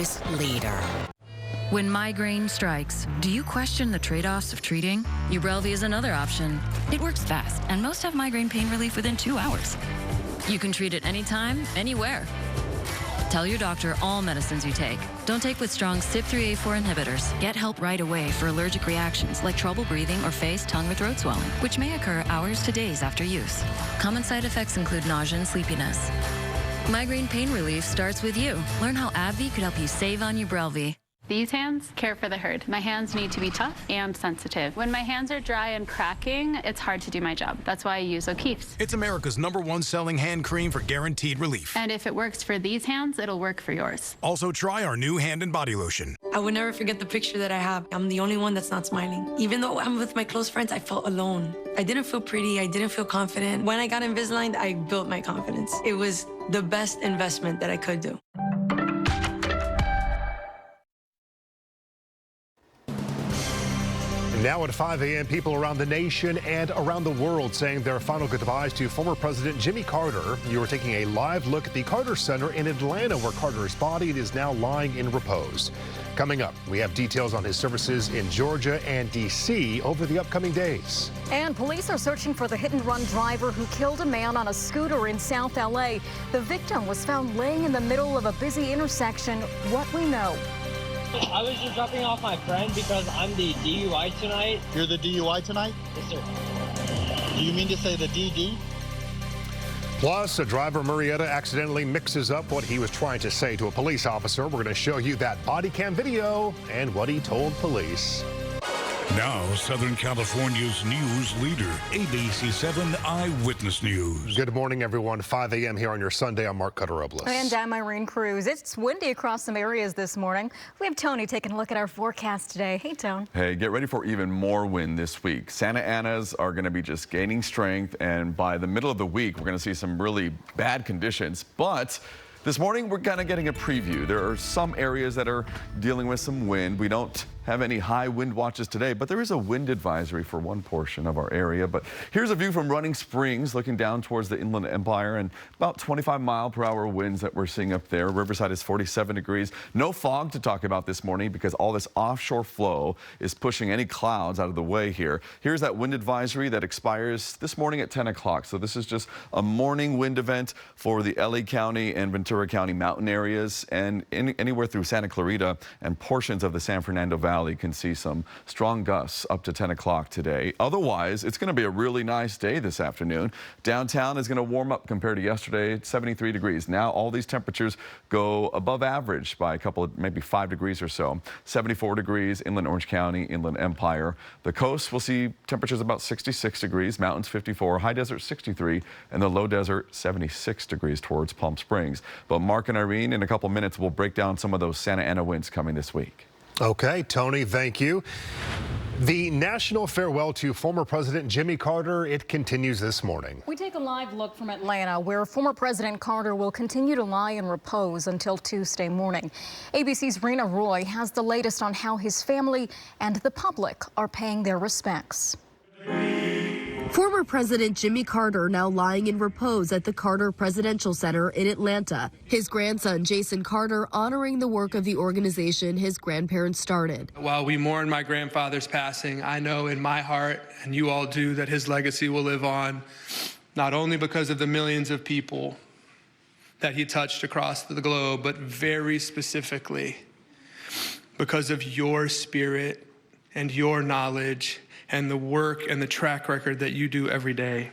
Texas leader. When migraine strikes, do you question the trade-offs of treating? Ubrelvy is another option. It works fast, and most have migraine pain relief within 2 hours. You can treat it anytime, anywhere. Tell your doctor all medicines you take. Don't take with strong CYP3A4 inhibitors. Get help right away for allergic reactions like trouble breathing or face, tongue, or throat swelling, which may occur hours to days after use. Common side effects include nausea and sleepiness. Migraine pain relief starts with you. Learn how AbbVie could help you save on Ubrelvy. These hands care for the herd. My hands need to be tough and sensitive. When my hands are dry and cracking, it's hard to do my job. That's why I use O'Keeffe's. It's America's #1 selling hand cream for guaranteed relief. And if it works for these hands, it'll work for yours. Also try our new hand and body lotion. I would never forget the picture that I have. I'm the only one that's not smiling. Even though I'm with my close friends, I felt alone. I didn't feel pretty. I didn't feel confident. When I got Invisalign, I built my confidence. It was the best investment that I could do. Now at 5 a.m., people around the nation and around the world saying their final goodbyes to former President Jimmy Carter. You are taking a live look at the Carter Center in Atlanta, where Carter's body is now lying in repose. Coming up, we have details on his services in Georgia and D.C. over the upcoming days. And police are searching for the hit-and-run driver who killed a man on a scooter in South L.A. The victim was found laying in the middle of a busy intersection. What we know. I was just dropping off my friend because I'm the DUI tonight. You're the DUI tonight? Yes, sir. Do you mean to say the DD? Plus, a driver Murrieta accidentally mixes up what he was trying to say to a police officer. We're going to show you that body cam video and what he told police. Now, Southern California's news leader, ABC 7 Eyewitness News. Good morning, everyone. 5 a.m. here on your Sunday. I'm Mark Cutter-Robles. And I'm Irene Cruz. It's windy across some areas this morning. We have Tony taking a look at our forecast today. Hey, Tone. Hey, get ready for even more wind this week. Santa Anas are going to be just gaining strength, and by the middle of the week, we're going to see some really bad conditions. But this morning, we're kind of getting a preview. There are some areas that are dealing with some wind. We don't have any high wind watches today, but there is a wind advisory for one portion of our area. But here's a view from Running Springs, looking down towards the Inland Empire, and about 25-mile-per-hour winds that we're seeing up there. Riverside is 47 degrees. No fog to talk about this morning because all this offshore flow is pushing any clouds out of the way here. Here's that wind advisory that expires this morning at 10 o'clock. So this is just a morning wind event for the LA County and Ventura County mountain areas, and anywhere through Santa Clarita and portions of the San Fernando Valley can see some strong gusts up to 10 o'clock today. Otherwise, it's going to be a really nice day this afternoon. Downtown is going to warm up compared to yesterday. It's 73 degrees. Now all these temperatures go above average by a couple of, maybe 5 degrees or so. 74 degrees, Inland Orange County, Inland Empire. The coast will see temperatures about 66 degrees, mountains 54, high desert 63, and the low desert 76 degrees towards Palm Springs. But Mark and Irene, in a couple minutes, will break down some of those Santa Ana winds coming this week. Okay, Tony, thank you. The national farewell to former President Jimmy Carter, it continues this morning. We take a live look from Atlanta, where former President Carter will continue to lie in repose until Tuesday morning. ABC's Rena Roy has the latest on how his family and the public are paying their respects. Former President Jimmy Carter now lying in repose at the Carter Presidential Center in Atlanta. His grandson, Jason Carter, honoring the work of the organization his grandparents started. While we mourn my grandfather's passing, I know in my heart, and you all do, that his legacy will live on, not only because of the millions of people that he touched across the globe, but very specifically because of your spirit and your knowledge and the work and the track record that you do every day.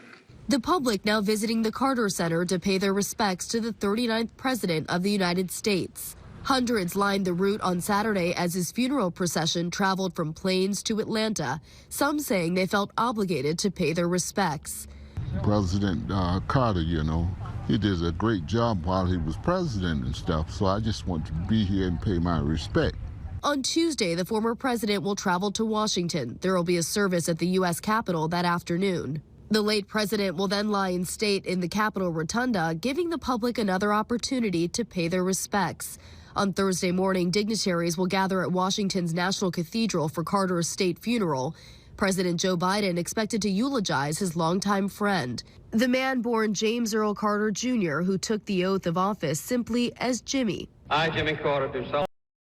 The public now visiting the Carter Center to pay their respects to the 39th President of the United States. Hundreds lined the route on Saturday as his funeral procession traveled from Plains to Atlanta, some saying they felt obligated to pay their respects. President Carter, you know, he did a great job while he was president and stuff, so I just want to be here and pay my respect. On Tuesday, the former president will travel to Washington. There will be a service at the U.S. Capitol that afternoon. The late president will then lie in state in the Capitol Rotunda, giving the public another opportunity to pay their respects. On Thursday morning, dignitaries will gather at Washington's National Cathedral for Carter's state funeral. President Joe Biden expected to eulogize his longtime friend, the man born James Earl Carter Jr., who took the oath of office simply as Jimmy. I, Jimmy Carter, do solemnly